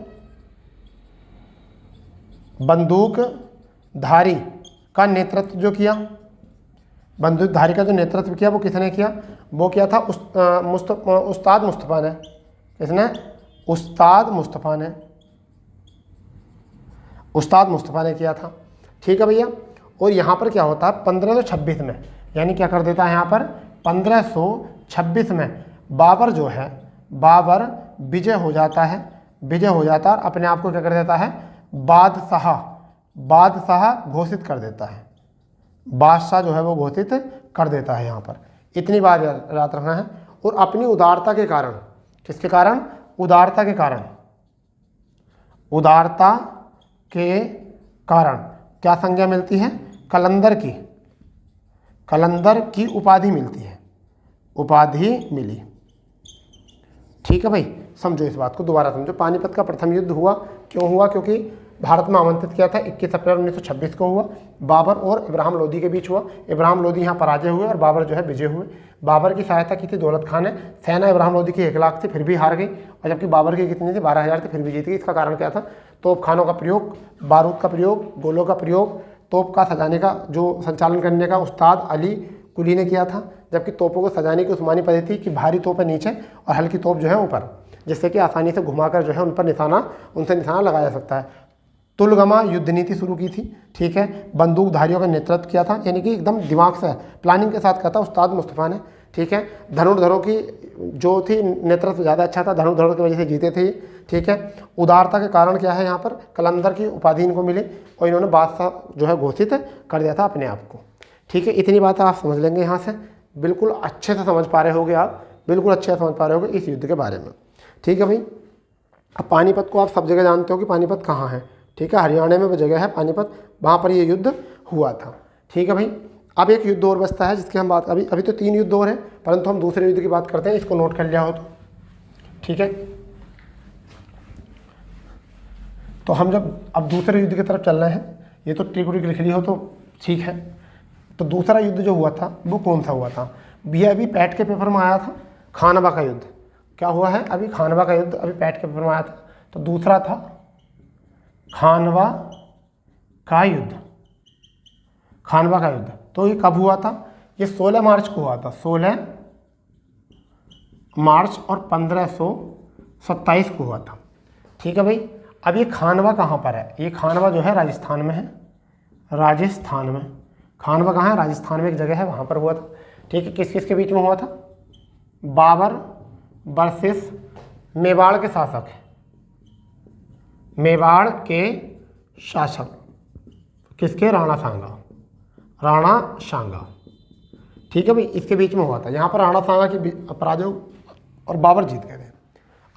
बंदूकधारी का नेतृत्व जो किया, बंदूकधारी का जो नेतृत्व किया वो किसने किया, वो किया था उस्ताद मुस्तफ़ा ने। किसने, उस्ताद मुस्तफ़ा ने किया था। ठीक है भैया, और यहाँ पर क्या होता है, 1526 में, यानी क्या कर देता है यहाँ पर, 1526 में बाबर जो है, बाबर विजय हो जाता है और अपने आप को क्या कर देता है, बादशाह घोषित कर देता है। बादशाह जो है वो घोषित कर देता है यहाँ पर, इतनी बात याद रखना है। और अपनी उदारता के कारण, किसके कारण, उदारता के कारण क्या संज्ञा मिलती है, कलंदर की उपाधि मिलती है, उपाधि मिली। ठीक है भाई, समझो इस बात को, दोबारा समझो। पानीपत का प्रथम युद्ध हुआ, क्यों हुआ, क्योंकि भारत में आमंत्रित किया था, 21 अप्रैल 1926 को हुआ। बाबर और इब्राहिम लोदी के बीच हुआ। इब्राहिम लोदी यहाँ पराजय हुए और बाबर जो है विजय हुए। बाबर की सहायता की थी दौलत खान ने। सेना इब्राहिम लोदी की 1 लाख थी, फिर भी हार गई, और जबकि बाबर की कितनी थी, 12,000 थी, फिर भी जीत गई। इसका कारण क्या था, तोप खानों का प्रयोग, बारूद का प्रयोग, गोलों का प्रयोग, तोप का सजाने का जो संचालन करने का उस्ताद अली कुली ने किया था, जबकि तोपों को सजाने की उस्मानी पद्धति की भारी तोप है नीचे और हल्की तोप जो है ऊपर, जिससे कि आसानी से घुमाकर जो है उनसे निशाना लगाया जा सकता है। तुलगमा युद्ध नीति शुरू की थी। ठीक है, बंदूकधारियों का नेतृत्व किया था, यानी कि एकदम दिमाग से प्लानिंग के साथ किया था उस्ताद मुस्तफ़ा ने। ठीक है, धनुर्धरों की जो थी नेतृत्व ज़्यादा अच्छा था, धनुर्धरों की वजह से जीते थे। ठीक है, उदारता के कारण क्या है, यहाँ पर कलंदर की उपाधि इनको मिली और इन्होंने बादशाह जो है घोषित कर दिया था अपने आप को। ठीक है, इतनी बात आप समझ लेंगे यहाँ से, बिल्कुल अच्छे से समझ पा रहे होगे आप, बिल्कुल अच्छे से समझ पा रहे होगे इस युद्ध के बारे में। ठीक है भाई, अब पानीपत को आप सब जगह जानते हो कि पानीपत कहाँ है। ठीक है, हरियाणा में वो जगह है पानीपत, वहाँ पर ये युद्ध हुआ था। ठीक है भाई, अब एक युद्ध और बचता है जिसकी हम बात, अभी तो 3 युद्ध और हैं, परंतु हम दूसरे युद्ध की बात करते हैं, इसको नोट कर लिया हो तो। ठीक है, तो हम जब अब दूसरे युद्ध की तरफ चल रहे हैं, ये तो टिक उटिक लिख ली हो तो ठीक है। तो दूसरा युद्ध जो हुआ था वो कौन सा हुआ था भैया, अभी पैट के पेपर में आया था, खानवा का युद्ध। क्या हुआ है, अभी खानवा का युद्ध अभी पैट के पेपर में आया था। तो दूसरा था खानवा का युद्ध। तो ये कब हुआ था, ये 16 मार्च को हुआ था, 16 मार्च और 1527 को हुआ था। ठीक है भाई, अब ये खानवा कहाँ पर है, ये खानवा जो है राजस्थान में है, खानवा कहाँ है, राजस्थान में एक जगह है, वहाँ पर हुआ था। ठीक है, किस किस के बीच में हुआ था, बाबर वर्सेस मेवाड़ के शासक, किसके? राणा सांगा, राणा सांगा। ठीक है भाई, इसके बीच में हुआ था। यहाँ पर राणा सांगा की पराजय और बाबर जीत गए थे।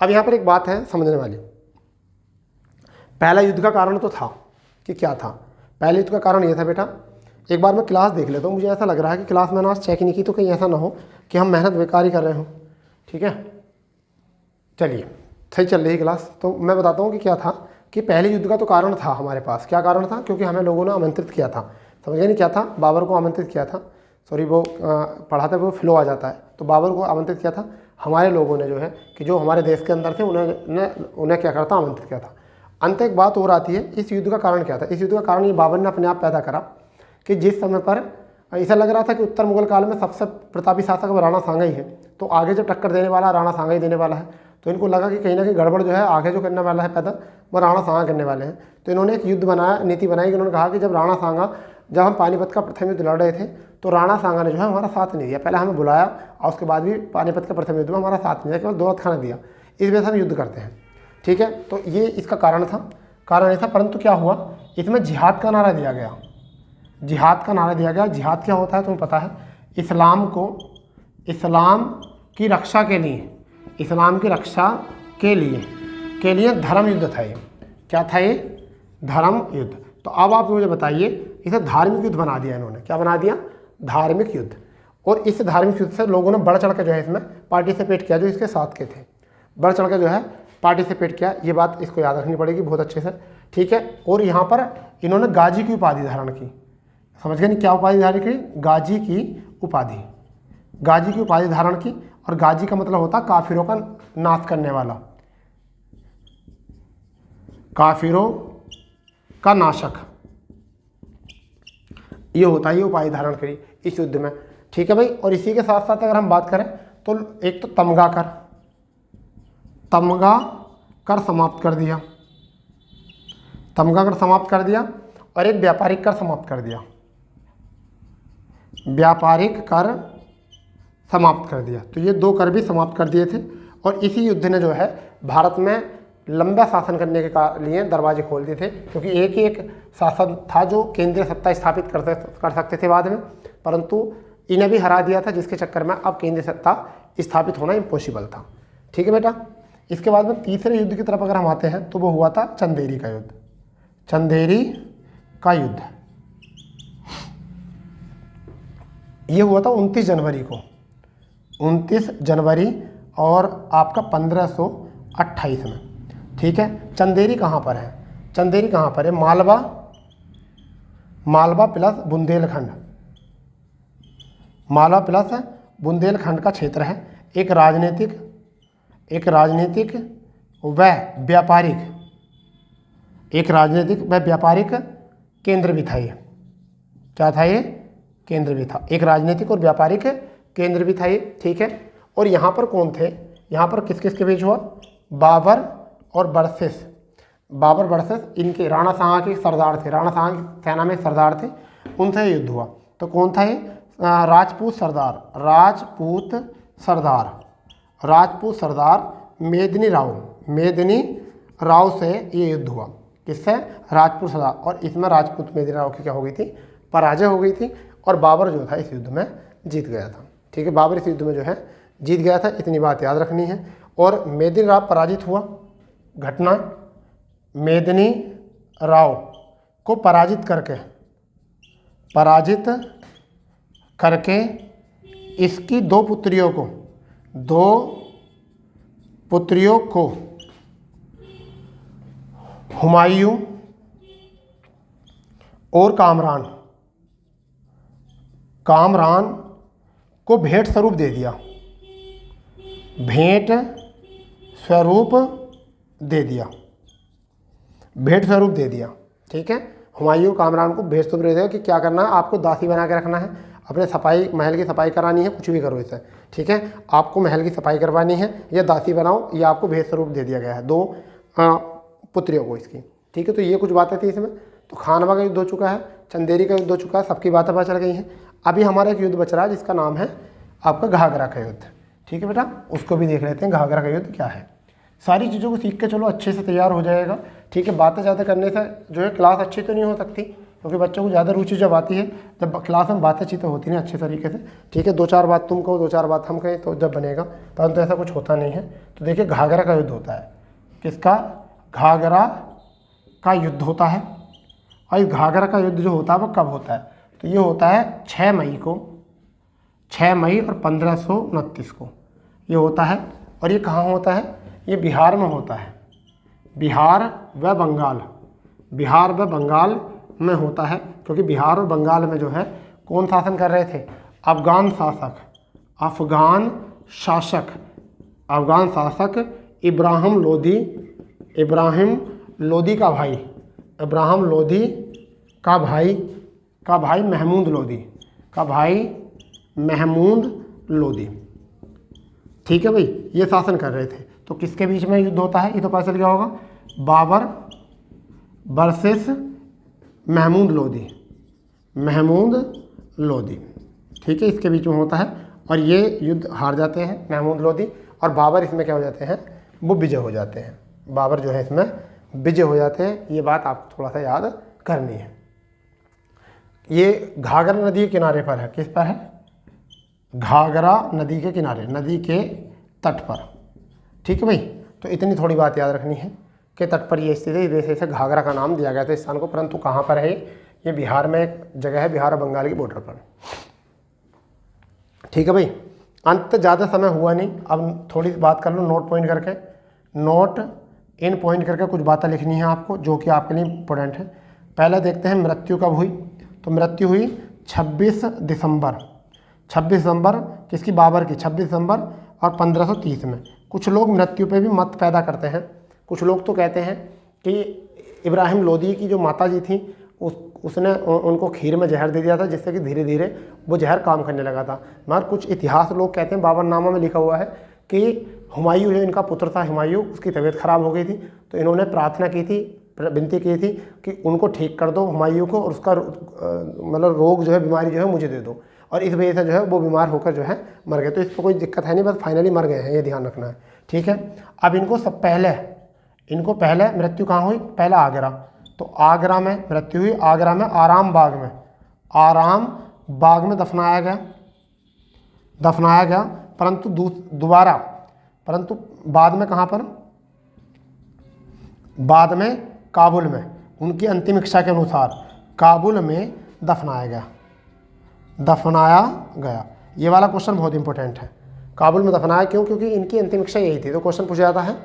अब यहाँ पर एक बात है समझने वाली। पहला युद्ध का कारण तो था कि क्या था? पहले युद्ध का कारण ये था बेटा, एक बार मैं क्लास देख लेता हूँ, मुझे ऐसा लग रहा है कि क्लास मैंने आज चेक नहीं की, तो कहीं ऐसा ना हो कि हम मेहनत बेकार ही कर रहे हो। ठीक है, चलिए सही चल रही क्लास। तो मैं बताता हूँ कि क्या था कि पहले युद्ध का तो कारण था हमारे पास। क्या कारण था? क्योंकि हमें लोगों ने आमंत्रित किया था। समझ गए नहीं क्या था? बाबर को आमंत्रित किया था। सॉरी, वो पढ़ाते वो फ्लो आ जाता है। तो बाबर को आमंत्रित किया था हमारे लोगों ने, जो है कि जो हमारे देश के अंदर थे उन्हें क्या करता? आमंत्रित किया था। अंत एक बात और आती है, इस युद्ध का कारण क्या था? इस युद्ध का कारण ये बाबर ने अपने आप पैदा करा कि जिस समय पर ऐसा लग रहा था कि उत्तर मुगल काल में सबसे प्रतापी शासक राणा सांगा ही है, तो आगे जब टक्कर देने वाला राणा सांगा ही देने वाला है, तो इनको लगा कि कहीं ना कहीं गड़बड़ जो है आगे जो करने वाला है पैदा, वो राणा सांगा करने वाले हैं। तो इन्होंने एक युद्ध बनाया, नीति बनाई कि उन्होंने कहा कि जब हम पानीपत का प्रथम युद्ध लड़ रहे थे तो राणा सांगा ने जो है हमारा साथ नहीं दिया। पहले हमें बुलाया और उसके बाद भी पानीपत के प्रथम युद्ध में हमारा साथ नहीं दिया, केवल दौलत खाना दिया। इस वजह से हम युद्ध करते हैं। ठीक है, तो ये इसका कारण था, कारण ये था। परंतु क्या हुआ, इसमें जिहाद का नारा दिया गया। जिहाद का नारा दिया गया। जिहाद क्या होता है तुम्हें पता है? इस्लाम की रक्षा के लिए, इस्लाम की रक्षा के लिए धर्म युद्ध था ये। क्या था ये? धर्म युद्ध। तो अब आप मुझे बताइए, इसे धार्मिक युद्ध बना दिया इन्होंने। क्या बना दिया? धार्मिक युद्ध। और इस धार्मिक युद्ध से लोगों ने बढ़ चढ़ कर जो है इसमें पार्टिसिपेट किया, जो इसके साथ के थे, बढ़ चढ़ कर जो है पार्टिसिपेट किया। ये बात इसको याद रखनी पड़ेगी बहुत अच्छे से। ठीक है, और यहाँ पर इन्होंने गाजी की उपाधि धारण की। समझ गए नहीं? क्या उपाधि धारण की? गाजी की उपाधि। गाजी की उपाधि धारण की। और गाजी का मतलब होता काफिरों का नाश करने वाला, काफिरों का नाशक, ये होता है। ये उपाधि धारण करी इस युद्ध में। ठीक है भाई, और इसी के साथ साथ अगर हम बात करें तो एक तो तमगा कर समाप्त कर दिया, तमगा कर समाप्त कर दिया, और एक व्यापारिक कर समाप्त कर दिया, व्यापारिक कर समाप्त कर दिया। तो ये 2 कर भी समाप्त कर दिए थे। और इसी युद्ध ने जो है भारत में लंबा शासन करने के लिए दरवाजे खोल दिए थे, क्योंकि एक ही एक शासन था जो केंद्रीय सत्ता स्थापित कर सकते थे बाद में, परंतु इन्हें भी हरा दिया था, जिसके चक्कर में अब केंद्रीय सत्ता स्थापित होना इम्पॉसिबल था। ठीक है बेटा, इसके बाद में तीसरे युद्ध की तरफ अगर हम आते हैं तो वो हुआ था चंदेरी का युद्ध। चंदेरी का युद्ध ये हुआ था 29 जनवरी को, 29 जनवरी और आपका 1528 में। ठीक है, चंदेरी कहाँ पर है? चंदेरी कहाँ पर है? मालवा प्लस बुंदेलखंड, मालवा प्लस बुंदेलखंड का क्षेत्र है। एक राजनीतिक व व्यापारिक केंद्र भी था ये। क्या था ये? केंद्र भी था। एक राजनीतिक और व्यापारिक केंद्र भी था ये। ठीक है, और यहाँ पर कौन थे? यहाँ पर किस किस के बीच हुआ? बाबर और बर्सिस। बाबर बर्सिस इनके राणा सांगा के सरदार थे, राणा सांगा की सेना में सरदार थे, उनसे युद्ध हुआ। तो कौन था ये? राजपूत सरदार मेदिनी राव से ये युद्ध हुआ। किससे? राजपूत सरदार। और इसमें राजपूत मेदिनी राव की क्या हो गई थी? पराजय हो गई थी, और बाबर जो था इस युद्ध में जीत गया था। ठीक है, बाबर इस युद्ध में जो है जीत गया था, इतनी बात याद रखनी है। और मेदिनी राव पराजित हुआ। घटना, मेदिनी राव को पराजित करके इसकी 2 पुत्रियों को हुमायूं और कामरान को भेंट स्वरूप दे दिया। ठीक है, हुमायूं कामरान को भेंट स्वरूप दे दिया कि क्या करना है, आपको दासी बना के रखना है, अपने महल की सफाई करानी है, कुछ भी करो इसे। ठीक है, आपको महल की सफाई करवानी है या दासी बनाओ, ये आपको भेंट स्वरूप दे दिया गया है 2 पुत्रियों को इसकी। ठीक है, तो ये कुछ बातें थी इसमें। तो खानवा का युद्ध हो चुका है, चंदेरी का युद्ध हो चुका है, सबकी बातें पता चल गई हैं। अभी हमारा एक युद्ध बच रहा है जिसका नाम है आपका घाघरा का युद्ध। ठीक है बेटा, उसको भी देख लेते हैं घाघरा का युद्ध क्या है। सारी चीज़ों को सीख के चलो, अच्छे से तैयार हो जाएगा। ठीक है, बातें ज़्यादा करने से जो है क्लास अच्छी तो नहीं हो सकती, क्योंकि बच्चों को ज़्यादा रुचि जब आती है, जब क्लास में बातें चीतें होती हैं अच्छे तरीके से, ठीक है, 2-4 बात तुम कहो 2-4 बात हम कहें तो जब बनेगा, परंतु ऐसा कुछ होता नहीं है। तो देखिए घाघरा का युद्ध होता है, किसका? घाघरा का युद्ध होता है। और इस घाघरा का युद्ध जो होता है वो कब होता है? तो ये होता है 6 मई को, 6 मई और 1529 को ये होता है। और ये कहाँ होता है? ये बिहार में होता है, बिहार व बंगाल, बिहार व बंगाल में होता है। क्योंकि बिहार और बंगाल में जो है कौन शासन कर रहे थे? अफगान शासक, अफगान शासक, अफगान शासक इब्राहिम लोदी, इब्राहिम लोदी का भाई, इब्राहिम लोदी का भाई महमूद लोदी, का भाई महमूद लोदी, ठीक है भाई, ये शासन कर रहे थे। तो किसके बीच में युद्ध होता है? ये तो पता चल गया होगा, बाबर वर्सेस महमूद लोदी, महमूद लोदी, ठीक है, इसके बीच में होता है। और ये युद्ध हार जाते हैं महमूद लोदी, और बाबर इसमें क्या हो जाते हैं? वो विजय हो जाते हैं। बाबर जो है इसमें विजय हो जाते हैं। ये बात आप थोड़ा सा याद करनी है। ये घाघरा नदी के किनारे पर है, किस पर है? घाघरा नदी के किनारे, नदी के तट पर, ठीक है भाई। तो इतनी थोड़ी बात याद रखनी है कि तट पर ये स्थित है, इस वजह से घाघरा का नाम दिया गया था इस स्थान को। परंतु कहाँ पर है? ये बिहार में एक जगह है, बिहार और बंगाल की बॉर्डर पर, ठीक है भाई। अंत ज़्यादा समय हुआ नहीं, अब थोड़ी बात कर लो नोट पॉइंट करके, नोट इन पॉइंट करके कुछ बातें लिखनी है आपको जो कि आपके लिए इम्पोर्टेंट है। पहले देखते हैं मृत्यु कब हुई। तो मृत्यु हुई 26 दिसंबर, 26 दिसंबर किसकी? बाबर की, 26 दिसंबर और 1530 में। कुछ लोग मृत्यु पे भी मत पैदा करते हैं। कुछ लोग तो कहते हैं कि इब्राहिम लोदी की जो माता जी थी उसने उनको खीर में जहर दे दिया था, जिससे कि धीरे धीरे वो जहर काम करने लगा था। मगर कुछ इतिहास लोग कहते हैं, बाबरनामा में लिखा हुआ है कि हुमायूं जो इनका पुत्र था हुमायूं, उसकी तबीयत खराब हो गई थी, तो इन्होंने प्रार्थना की थी, विनती की थी कि उनको ठीक कर दो हुमायूं को, और उसका मतलब रोग जो है, बीमारी जो है मुझे दे दो। और इस वजह से जो है वो बीमार होकर जो है मर गए। तो इस पर कोई दिक्कत है नहीं, बस फाइनली मर गए हैं, ये ध्यान रखना है, ठीक है। अब इनको पहले मृत्यु कहाँ हुई? पहले आगरा। तो आगरा में मृत्यु हुई, आगरा में आराम बाग में, आराम बाग में दफनाया गया। परंतु दोबारा, परंतु बाद में कहाँ पर? बाद में काबुल में, उनकी अंतिम इच्छा के अनुसार काबुल में दफनाया गया। ये वाला क्वेश्चन बहुत इंपॉर्टेंट है। काबुल में दफनाया क्यों? क्योंकि इनकी अंतिम इच्छा यही थी। तो क्वेश्चन पूछा जाता है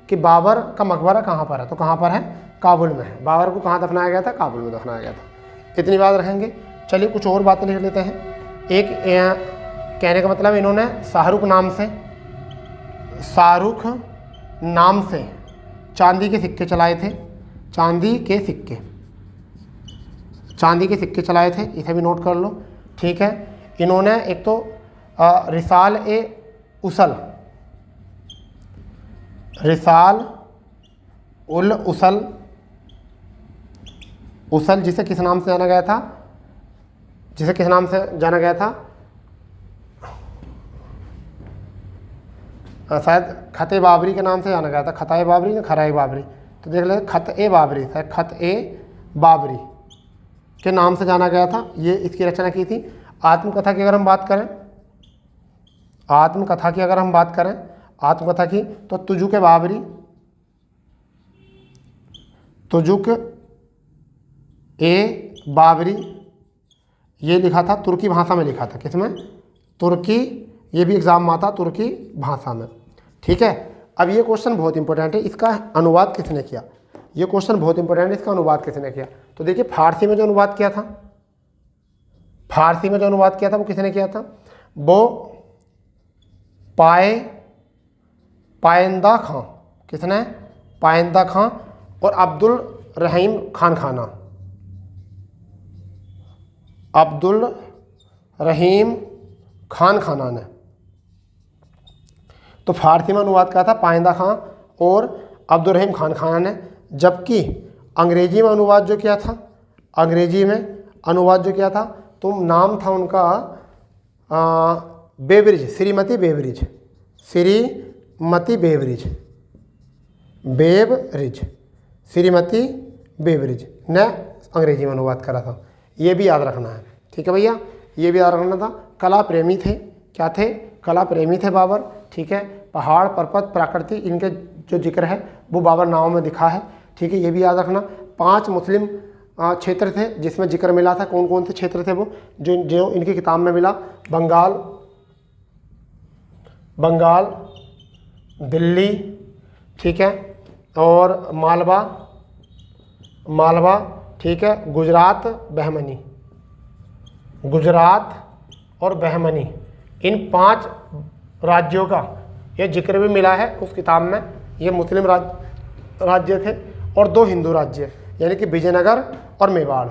कि बाबर का मकबरा कहाँ पर है? तो कहाँ पर है? काबुल में है। बाबर को कहाँ दफनाया गया था? काबुल में दफनाया गया था। इतनी बात रखेंगे। चलिए कुछ और बातें लिख लेते हैं। एक कहने का मतलब इन्होंने शाहरुख नाम से चांदी के सिक्के चलाए थे, चांदी के सिक्के चलाए थे, इसे भी नोट कर लो, ठीक है। इन्होंने एक तो रिसाल उल उसल जिसे किस नाम से जाना गया था? शायद खत ए बाबरी के नाम से जाना गया था, खताए बाबरी ना खराए बाबरी। तो देख लेते, खत ए बाबरी शायद, खत ए बाबरी के नाम से जाना गया था। ये इसकी रचना की थी। आत्मकथा की अगर हम बात करें, आत्मकथा की तो तुजुक ए बाबरी ये लिखा था, तुर्की भाषा में लिखा था। किसमें? तुर्की। ये भी एग्जाम में आता, तुर्की भाषा में, ठीक है। अब ये क्वेश्चन बहुत इंपॉर्टेंट है, इसका अनुवाद किसने किया? ये क्वेश्चन बहुत इंपॉर्टेंट है, इसका अनुवाद किसने किया? तो देखिए फारसी में जो अनुवाद किया था, वो किसने किया था? वो पायंदा खां। किसने? पायंदा खां और अब्दुल रहीम खान खाना ने। तो फारसी में अनुवाद किया था पायंदा खां और अब्दुल रहीम खान खाना ने, जबकि अंग्रेजी में अनुवाद जो किया था तो नाम था उनका बेवरिज, श्रीमती बेवरिज ने अंग्रेजी में अनुवाद करा था, ये भी याद रखना है। ठीक है भैया, ये भी याद रखना था। कला प्रेमी थे, क्या थे? कला प्रेमी थे बाबर। ठीक है, पहाड़, पर्वत, प्रकृति, इनके जो जिक्र है वो बाबर नामों में दिखा है। ठीक है, ये भी याद रखना। 5 मुस्लिम क्षेत्र थे जिसमें जिक्र मिला था। कौन कौन से क्षेत्र थे वो जो इनकी किताब में मिला? बंगाल, दिल्ली, ठीक है, और मालवा, ठीक है, गुजरात और बहमनी, इन 5 राज्यों का ये जिक्र भी मिला है उस किताब में। ये मुस्लिम राज्य थे और 2 हिंदू राज्य, यानी कि विजयनगर और मेवाड़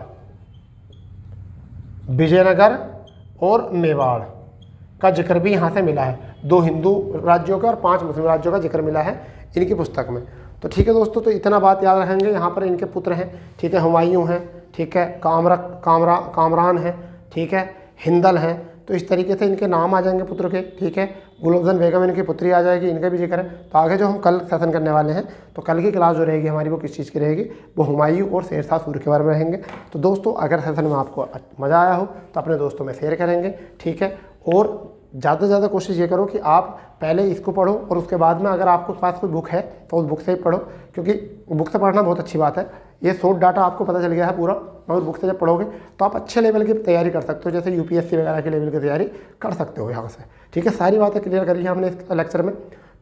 का जिक्र भी यहाँ से मिला है। 2 हिंदू राज्यों का और 5 मुस्लिम राज्यों का जिक्र मिला है इनकी पुस्तक में। तो ठीक है दोस्तों, तो इतना बात याद रखेंगे। यहाँ पर इनके पुत्र हैं, ठीक है, हुमायूं हैं, ठीक है, कामरान है, ठीक है, हिंदल हैं। तो इस तरीके से इनके नाम आ जाएंगे पुत्र के। ठीक है, गुलबदन बेगम इनकी पुत्री आ जाएगी, इनका भी जिक्र है। तो आगे जो हम कल सेशन करने वाले हैं, तो कल की क्लास जो रहेगी हमारी वो किस चीज़ की रहेगी? वो हुमायूं और शेरशाह सूरी के बारे में रहेंगे। तो दोस्तों, अगर सेशन में आपको मज़ा आया हो तो अपने दोस्तों में शेयर करेंगे। ठीक है, और ज़्यादा से ज़्यादा कोशिश ये करो कि आप पहले इसको पढ़ो और उसके बाद में अगर आपके पास कोई बुक है तो उस बुक से ही पढ़ो, क्योंकि बुक से पढ़ना बहुत अच्छी बात है। ये शॉर्ट डाटा आपको पता चल गया है पूरा, और बुक से जब पढ़ोगे तो आप अच्छे लेवल की तैयारी कर सकते हो, जैसे यूपीएससी वगैरह के लेवल की तैयारी कर सकते हो यहाँ से। ठीक है, सारी बातें क्लियर करी है हमने इस लेक्चर में।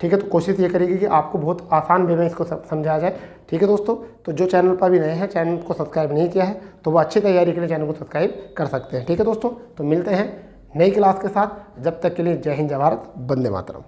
ठीक है, तो कोशिश ये करेगी कि आपको बहुत आसान वे में इसको समझाया जाए। ठीक है दोस्तों, तो जो चैनल पर भी नए हैं, चैनल को सब्सक्राइब नहीं किया है तो वो अच्छी तैयारी के लिए चैनल को सब्सक्राइब कर सकते हैं। ठीक है दोस्तों, तो मिलते हैं नई क्लास के साथ। जब तक के लिए जय हिंद, जय भारत, वंदे मातरम।